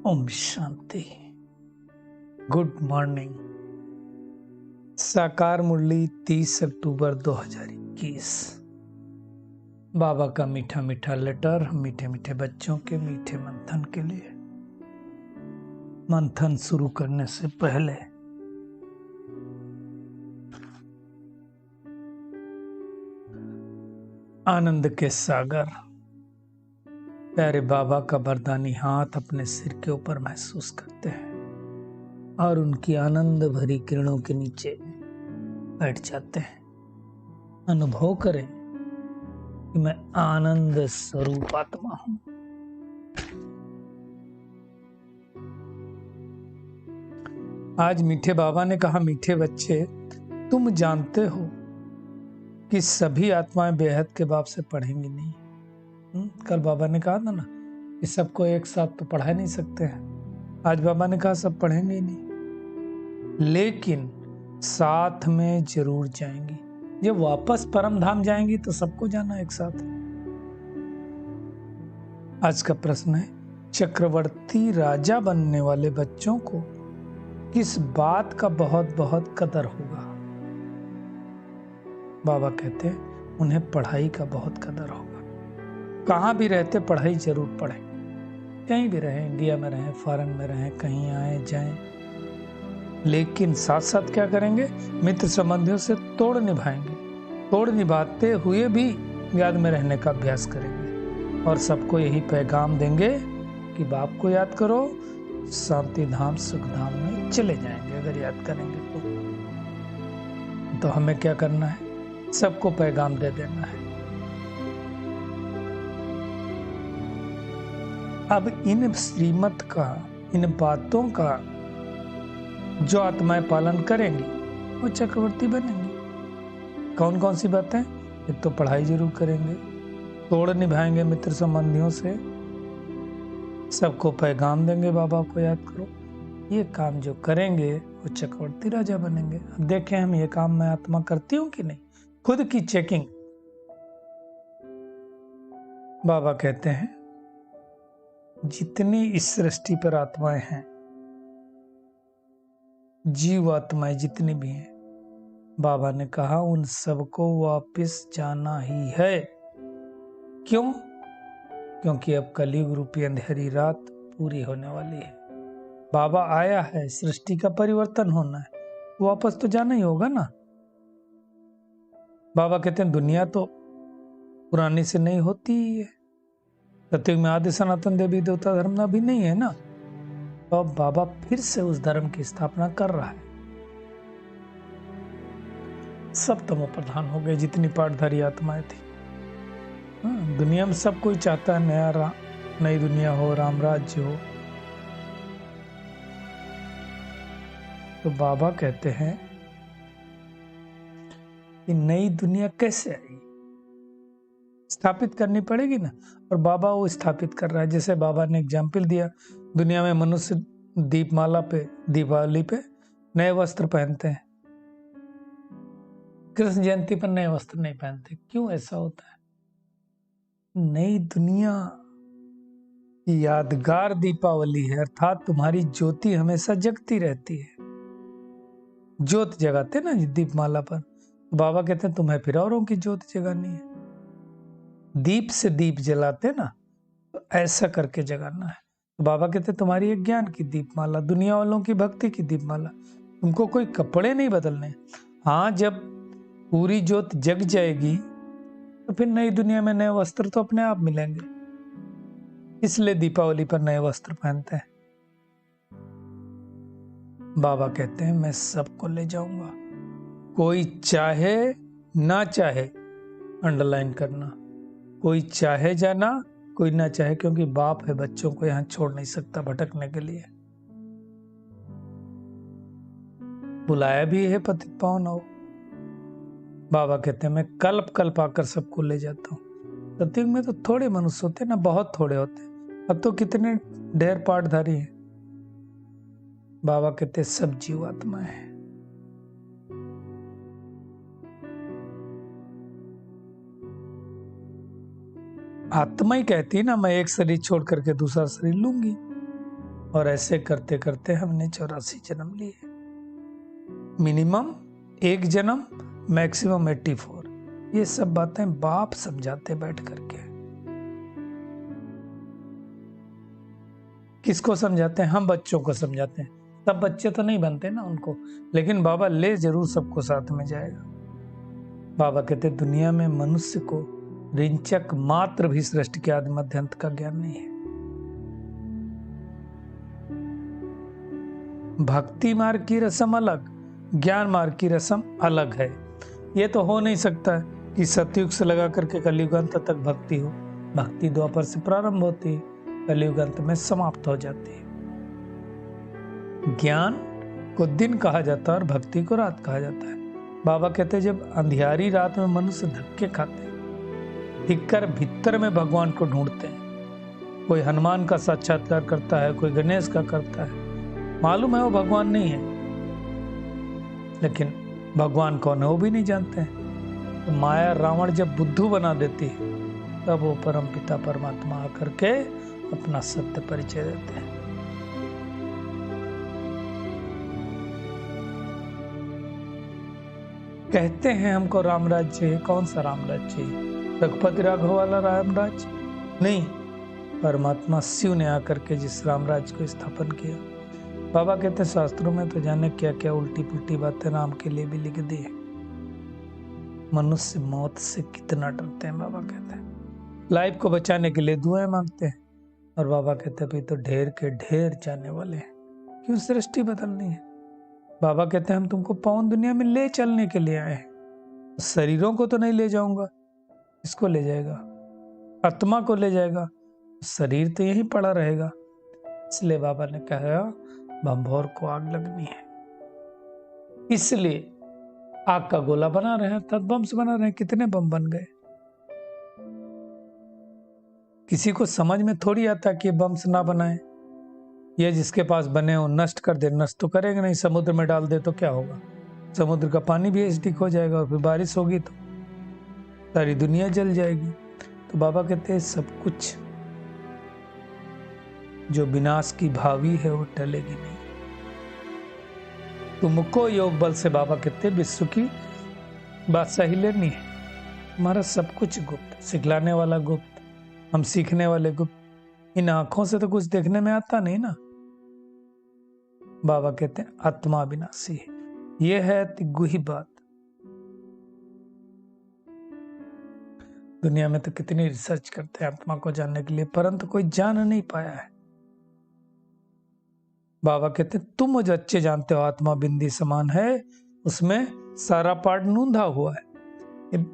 Om Shanti. Good morning. साकार मुरली 30 अक्टूबर 2021। बाबा का मीठा मीठा लेटर मीठे मीठे बच्चों के मीठे मंथन के लिए। मंथन शुरू करने से पहले आनंद के सागर प्यारे बाबा का वरदानी हाथ अपने सिर के ऊपर महसूस करते हैं और उनकी आनंद भरी किरणों के नीचे बैठ जाते हैं। अनुभव करें कि मैं आनंद स्वरूप आत्मा हूं। आज मीठे बाबा ने कहा, मीठे बच्चे, तुम जानते हो कि सभी आत्माएं बेहद के बाप से पढ़ेंगी नहीं। कल बाबा ने कहा था ना कि सबको एक साथ तो पढ़ा नहीं सकते हैं। आज बाबा ने कहा सब पढ़ेंगे ही नहीं, लेकिन साथ में जरूर जाएंगी। जब वापस परम धाम जाएंगी तो सबको जाना एक साथ। आज का प्रश्न है, चक्रवर्ती राजा बनने वाले बच्चों को किस बात का बहुत बहुत कदर होगा? बाबा कहते हैं उन्हें पढ़ाई का बहुत कदर होगा। कहां भी रहते पढ़ाई जरूर पढ़ें। कहीं भी रहें, इंडिया में रहें, फॉरेन में रहें, कहीं आए जाएं, लेकिन साथ साथ क्या करेंगे? मित्र संबंधियों से तोड़ निभाएंगे। तोड़ निभाते हुए भी याद में रहने का अभ्यास करेंगे और सबको यही पैगाम देंगे कि बाप को याद करो, शांति धाम सुख धाम में चले जाएंगे अगर याद करेंगे तो हमें क्या करना है? सबको पैगाम दे देना है। अब इन श्रीमत का, इन बातों का जो आत्माएं पालन करेंगी वो चक्रवर्ती बनेंगी। कौन कौन सी बातें? एक तो पढ़ाई जरूर करेंगे, तोड़ निभाएंगे मित्र संबंधियों से, सबको पैगाम देंगे बाबा को याद करो। ये काम जो करेंगे वो चक्रवर्ती राजा बनेंगे। अब देखें हम ये काम मैं आत्मा करती हूँ कि नहीं, खुद की चेकिंग। बाबा कहते हैं जितनी इस सृष्टि पर आत्माएं हैं, जीव आत्माएं जितनी भी हैं, बाबा ने कहा उन सबको वापस जाना ही है। क्यों? क्योंकि अब कलयुग रूपी अंधेरी रात पूरी होने वाली है। बाबा आया है, सृष्टि का परिवर्तन होना है, वापस तो जाना ही होगा ना। बाबा कहते हैं दुनिया तो पुरानी से नहीं होती है। सतयुग में आदि सनातन देवी देवता धर्म अभी नहीं है ना, तो अब बाबा फिर से उस धर्म की स्थापना कर रहा है। सब तमो प्रधान हो गए जितनी पाठधारी आत्माएं थी। दुनिया में सब कोई चाहता है नई दुनिया हो, राम राज्य हो। तो बाबा कहते हैं कि नई दुनिया कैसे आई? स्थापित करनी पड़ेगी ना, और बाबा वो स्थापित कर रहा है। जैसे बाबा ने एग्जाम्पल दिया, दुनिया में मनुष्य दीपमाला पे, दीपावली पे नए वस्त्र पहनते हैं, कृष्ण जयंती पर नए वस्त्र नहीं पहनते। क्यों ऐसा होता है? नई दुनिया यादगार दीपावली है, अर्थात तुम्हारी ज्योति हमेशा जगती रहती है। ज्योत जगाते ना दीपमाला पर, बाबा कहते हैं तुम्हें फिर औरों की ज्योत जगानी है। दीप से दीप जलाते ना, तो ऐसा करके जगाना है। बाबा कहते तुम्हारी एक ज्ञान की दीपमाला, दुनिया वालों की भक्ति की दीपमाला। तुमको कोई कपड़े नहीं बदलने। हाँ, जब पूरी ज्योत जग जाएगी तो फिर नई दुनिया में नए वस्त्र तो अपने आप मिलेंगे। इसलिए दीपावली पर नए वस्त्र पहनते हैं। बाबा कहते हैं मैं सबको ले जाऊंगा, कोई चाहे ना चाहे। अंडरलाइन करना, कोई चाहे जाना, कोई ना चाहे, क्योंकि बाप है, बच्चों को यहां छोड़ नहीं सकता भटकने के लिए। बुलाया भी है पतित पावन आओ। बाबा कहते हैं मैं कल्प कल्प आकर सबको ले जाता हूँ। सतयुग में तो थोड़े मनुष्य होते ना, बहुत थोड़े होते। अब तो कितने ढेर पाठधारी हैं। बाबा कहते सब जीवात्मा है। आत्मा ही कहती है ना मैं एक शरीर छोड़ करके दूसरा शरीर लूंगी। और ऐसे करते करते हमने 84 जन्म लिए। मिनिमम 1 जन्म, मैक्सिमम 84। ये सब बातें बाप समझाते बैठ करके। किसको समझाते हैं? हम बच्चों को समझाते हैं। सब बच्चे तो नहीं बनते ना उनको, लेकिन बाबा ले जरूर सबको साथ में जाएगा। बाबा कहते दुनिया में मनुष्य को रिंचक मात्र भी सृष्टि के आदि मध्य अंत का ज्ञान नहीं है। भक्ति मार्ग की रस्म अलग, ज्ञान मार्ग की रस्म अलग है। ये तो हो नहीं सकता कि सतयुग से लगा करके कलयुग अंत तक भक्ति हो। भक्ति द्वापर से प्रारंभ होती है, कलयुग अंत में समाप्त हो जाती है। ज्ञान को दिन कहा जाता है और भक्ति को रात कहा जाता है। बाबा कहते हैं जब अंधियारी रात में मनुष्य धक्के खाते हैं, दिखकर भीतर में भगवान को ढूंढते हैं। कोई हनुमान का साक्षात्कार करता है, कोई गणेश का करता है, मालूम है वो भगवान नहीं है, लेकिन भगवान कौन है वो भी नहीं जानते हैं। तो माया रावण जब बुद्धू बना देती है, तब वो परम पिता परमात्मा आकर के अपना सत्य परिचय देते हैं। कहते हैं हमको राम राज्य है। कौन सा राम राज्य है? रघुपति राघव वाला राम राज्य नहीं, परमात्मा शिव ने आकर के जिस राम राज्य को स्थापन किया। बाबा कहते हैं शास्त्रों में तो जाने क्या क्या उल्टी पुल्टी बातें राम के लिए भी लिख दी है। मनुष्य मौत से कितना डरते हैं। बाबा कहते हैं लाइफ को बचाने के लिए दुआएं मांगते हैं, और बाबा कहते हैं भाई तो ढेर के ढेर जाने वाले हैं, क्यों सृष्टि बदलनी है। बाबा कहते हैं हम तुमको पवन दुनिया में ले चलने के लिए आए हैं। शरीरों को तो नहीं ले जाऊंगा, इसको ले जाएगा, आत्मा को ले जाएगा, शरीर तो यहीं पड़ा रहेगा। इसलिए बाबा ने कहा बम्भोर को आग लगनी है, इसलिए आग का गोला बना रहे हैं, तब बम से बना रहे हैं। कितने बम बन गए। किसी को समझ में थोड़ी आता कि बम से ना बनाए, ये जिसके पास बने हो नष्ट कर दे। नष्ट तो करेंगे नहीं, समुद्र में डाल दे तो क्या होगा? समुद्र का पानी भी एसिडिक हो जाएगा, और फिर बारिश होगी तो सारी दुनिया जल जाएगी। तो बाबा कहते हैं सब कुछ जो विनाश की भावी है वो टलेगी नहीं। तुमको योग बल से बाबा कहते विश्व की बादशाही लेनी है। हमारा सब कुछ गुप्त, सिखलाने वाला गुप्त, हम सीखने वाले गुप्त। इन आंखों से तो कुछ देखने में आता नहीं ना। बाबा कहते हैं आत्मा विनाशी है। यह है गुही बात। दुनिया में तो कितनी रिसर्च करते हैं आत्मा को जानने के लिए, परंतु कोई जान नहीं पाया है। बाबा कहते हैं तुम मुझे अच्छे जानते हो, आत्मा बिंदी समान है, उसमें सारा पार्ट नूंधा हुआ है,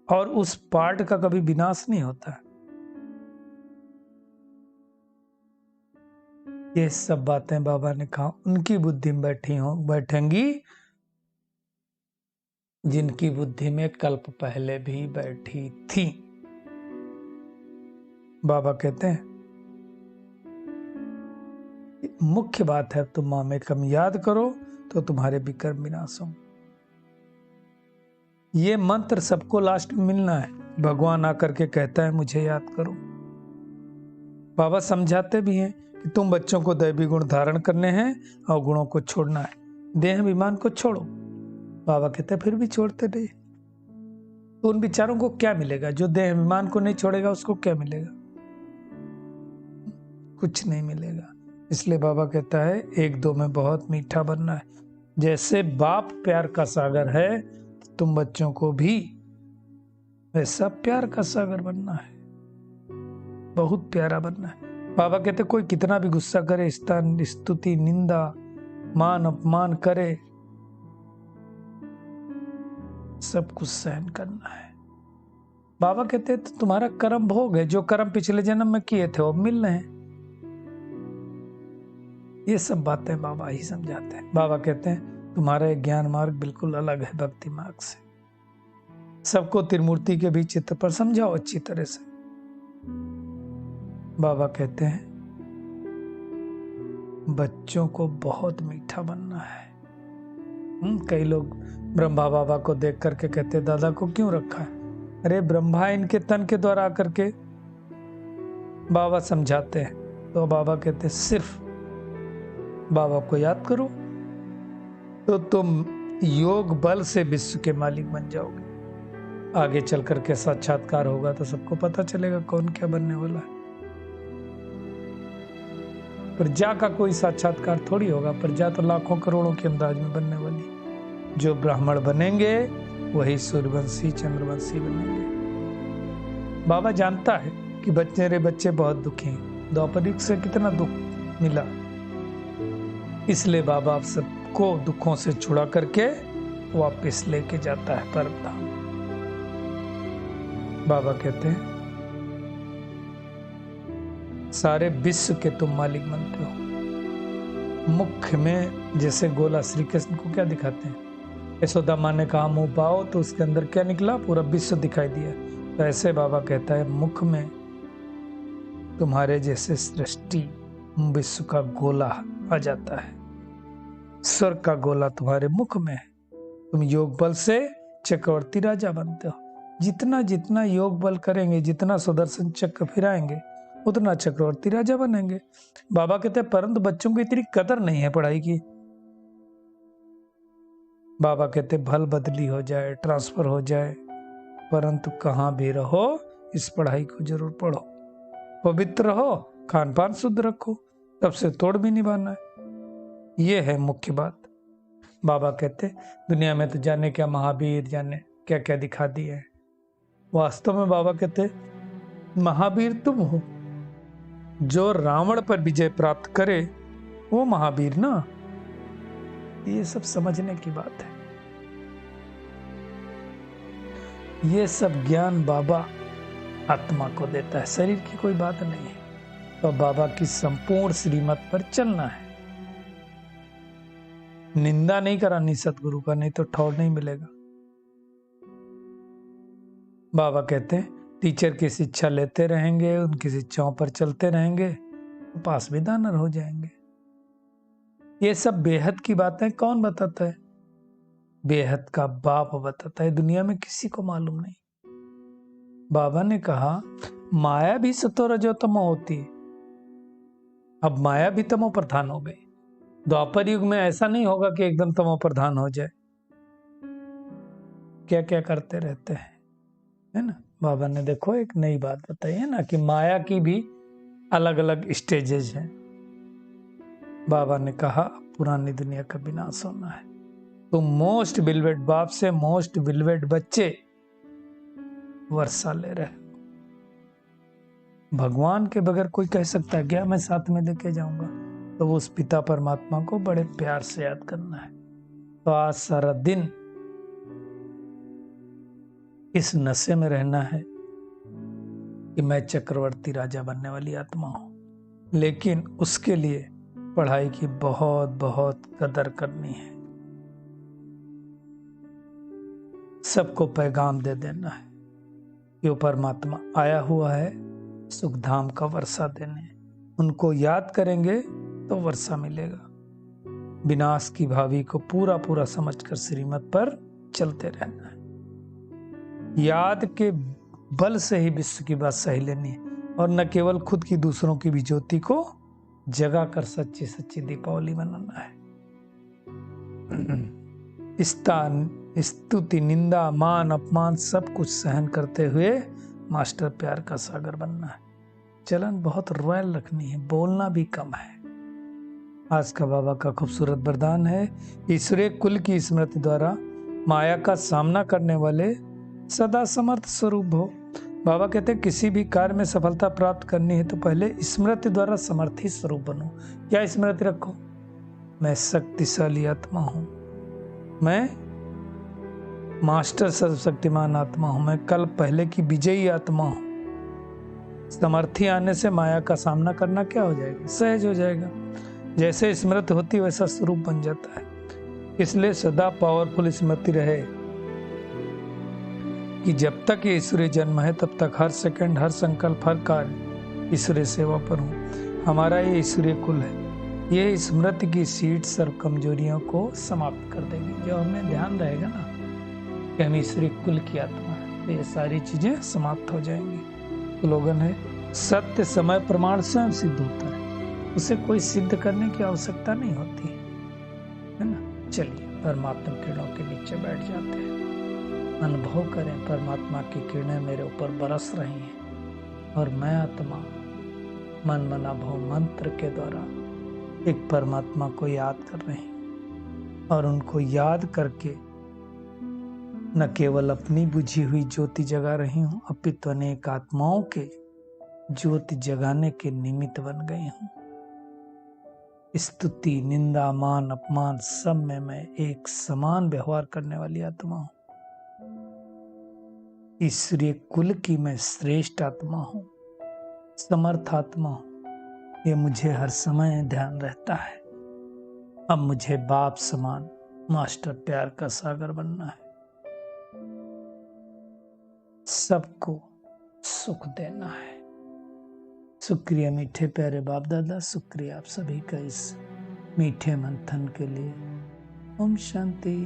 और उस पार्ट का कभी विनाश नहीं होता है। ये सब बातें बाबा ने कहा उनकी बुद्धि में बैठेंगी जिनकी बुद्धि में कल्प पहले भी बैठी थी। बाबा कहते हैं मुख्य बात है तुम माँ में कम याद करो तो तुम्हारे विकर्म विनाश हों। ये मंत्र सबको लास्ट में मिलना है। भगवान आकर के कहता है मुझे याद करो। बाबा समझाते भी हैं कि तुम बच्चों को दैवी गुण धारण करने हैं और गुणों को छोड़ना है, देह अभिमान को छोड़ो। बाबा कहते फिर भी छोड़ते नहीं, तो उन विचारों को क्या मिलेगा? जो देह अभिमान को नहीं छोड़ेगा उसको क्या मिलेगा? कुछ नहीं मिलेगा। इसलिए बाबा कहता है एक दो में बहुत मीठा बनना है। जैसे बाप प्यार का सागर है, तुम बच्चों को भी वैसा प्यार का सागर बनना है, बहुत प्यारा बनना है। बाबा कहते कोई कितना भी गुस्सा करे, स्तुति निंदा मान अपमान करे, सब कुछ सहन करना है। बाबा कहते तो तुम्हारा कर्म भोग है, जो कर्म पिछले जन्म में किए थे वो मिल रहे हैं। ये सब बातें बाबा ही समझाते हैं। बाबा कहते हैं तुम्हारा ज्ञान मार्ग बिल्कुल अलग है भक्ति मार्ग से। सबको त्रिमूर्ति के भी चित्र पर समझाओ अच्छी तरह से। बाबा कहते हैं बच्चों को बहुत मीठा बनना है। कई लोग ब्रह्मा बाबा को देख करके कहते दादा को क्यों रखा है? अरे ब्रह्मा इनके तन के द्वारा आकर के बाबा समझाते हैं तो बाबा कहते सिर्फ बाबा को याद करो तो तुम योग बल से विश्व के मालिक बन जाओगे। आगे चलकर के साक्षात्कार होगा तो सबको पता चलेगा कौन क्या बनने वाला है। प्रजा का कोई साक्षात्कार थोड़ी होगा, प्रजा तो लाखों करोड़ों के अंदाज में बनने वाली। जो ब्राह्मण बनेंगे वही सूर्यवंशी चंद्रवंशी बनेंगे। बाबा जानता है कि मेरे बच्चे बहुत दुखी हैं, द्वापरिक से कितना दुख मिला, इसलिए बाबा आप सबको दुखों से छुड़ा करके वापस लेके जाता है परम धाम। बाबा कहते हैं सारे विश्व के तुम मालिक बनते हो। मुख्य में जैसे गोला श्री कृष्ण को क्या दिखाते हैं, यशोदा माँ ने कहा मुंह पाओ तो उसके अंदर क्या निकला, पूरा विश्व दिखाई दिया। तो ऐसे बाबा कहता है मुख में तुम्हारे जैसे सृष्टि विश्व का गोला आ जाता है, स्वर्ग का गोला तुम्हारे मुख में है। तुम योग बल से चक्रवर्ती राजा बनते हो। जितना जितना योग बल करेंगे, जितना सुदर्शन चक्र फिराएंगे, उतना चक्रवर्ती राजा बनेंगे। बाबा कहते हैं परंतु बच्चों को इतनी कदर नहीं है पढ़ाई की। बाबा कहते भल बदली हो जाए, ट्रांसफर हो जाए, परंतु कहाँ भी रहो इस पढ़ाई को जरूर पढ़ो, पवित्र रहो, खान पान शुद्ध रखो, तब से तोड़ भी निभाना है। ये है मुख्य बात। बाबा कहते दुनिया में तो जाने क्या महावीर, जाने क्या क्या दिखा दिए है। वास्तव में बाबा कहते महावीर तुम हो, जो रावण पर विजय प्राप्त करे वो महावीर ना। ये सब समझने की बात है। ये सब ज्ञान बाबा आत्मा को देता है, शरीर की कोई बात नहीं है। तो बाबा की संपूर्ण श्रीमत पर चलना है। निंदा नहीं करानी सतगुरु का, नहीं तो ठौर नहीं मिलेगा। बाबा कहते हैं टीचर की शिक्षा लेते रहेंगे, उनकी शिक्षाओं पर चलते रहेंगे तो पास भी दानर हो जाएंगे। ये सब बेहद की बातें कौन बताता है? बेहद का बाप बताता है, दुनिया में किसी को मालूम नहीं। बाबा ने कहा माया भी सतो रजो तमो होती है। अब माया भी तमो प्रधान हो गई। द्वापर युग में ऐसा नहीं होगा कि एकदम तमो प्रधान हो जाए। क्या क्या करते रहते हैं, है ना। बाबा ने देखो एक नई बात बताई है ना कि माया की भी अलग अलग स्टेजेस हैं। बाबा ने कहा पुरानी दुनिया का विनाश होना है, तो मोस्ट बिलवेड बाप से मोस्ट बिलवेड बच्चे वर्षा ले रहे। भगवान के बगैर कोई कह सकता है क्या मैं साथ में लेके जाऊंगा, तो वो उस पिता परमात्मा को बड़े प्यार से याद करना है। तो आज सारा दिन इस नशे में रहना है कि मैं चक्रवर्ती राजा बनने वाली आत्मा हूं, लेकिन उसके लिए पढ़ाई की बहुत बहुत कदर करनी है। सबको पैगाम दे देना है कि वो परमात्मा आया हुआ है सुखधाम का वर्षा देने। उनको याद करेंगे तो वर्षा मिलेगा। विनाश की भावी को पूरा पूरा समझकर श्रीमत पर चलते रहना है। याद के बल से ही विश्व की बात सही लेनी है, और न केवल खुद की दूसरों की भी ज्योति को जगा कर सच्ची सच्ची दीपावली मनाना है। स्तुति निंदा मान अपमान सब कुछ सहन करते हुए मास्टर प्यार का सागर बनना है। चलन बहुत रॉयल रखनी है, बोलना भी कम है। आज का बाबा का खूबसूरत वरदान है ईश्वरीय कुल की स्मृति द्वारा माया का सामना करने वाले सदा समर्थ स्वरूप हो। बाबा कहते हैं किसी भी कार्य में सफलता प्राप्त करनी है तो पहले स्मृति द्वारा समर्थी स्वरूप बनो। क्या स्मृति रखो? मैं शक्तिशाली आत्मा हूं, मैं मास्टर सर्वशक्तिमान आत्मा हूं, मैं कल पहले की विजयी आत्मा हूं। समर्थी आने से माया का सामना करना क्या हो जाएगा? सहज हो जाएगा। जैसे स्मृति होती वैसा स्वरूप बन जाता है। इसलिए सदा पावरफुल स्मृति रहे कि जब तक ये ईश्वरीय जन्म है तब तक हर सेकंड, हर संकल्प, हर कार्य ईश्वरीय सेवा पर हूँ। हमारा ये ईश्वरीय कुल है। ये स्मृति की सीट सर्व कमजोरियों को समाप्त कर देगी। जब हमें ध्यान रहेगा ना कि हम ईश्वरीय कुल की आत्मा है तो ये सारी चीजें समाप्त हो जाएंगी। स्लोगन है सत्य समय प्रमाण स्वयं सिद्ध होता है। उसे कोई सिद्ध करने की आवश्यकता नहीं होती है ना। चलिए परमात्मा किरणों के नीचे बैठ जाते हैं, अनुभव करें परमात्मा की किरणें मेरे ऊपर बरस रही हैं और मैं आत्मा मन मना भव मंत्र के द्वारा एक परमात्मा को याद कर रही हूं और उनको याद करके न केवल अपनी बुझी हुई ज्योति जगा रही हूं, अपितु अनेक आत्माओं के ज्योति जगाने के निमित्त बन गई हूं। स्तुति निंदा मान अपमान सब में मैं एक समान व्यवहार करने वाली आत्मा हूं। ईश्वरीय कुल की मैं श्रेष्ठ आत्मा हूं, समर्थ आत्मा हूं। ये मुझे हर समय ध्यान रहता है। अब मुझे बाप समान मास्टर प्यार का सागर बनना है, सबको सुख देना है। शुक्रिया मीठे प्यारे बाप दादा, शुक्रिया आप सभी का इस मीठे मंथन के लिए। ओम शांति।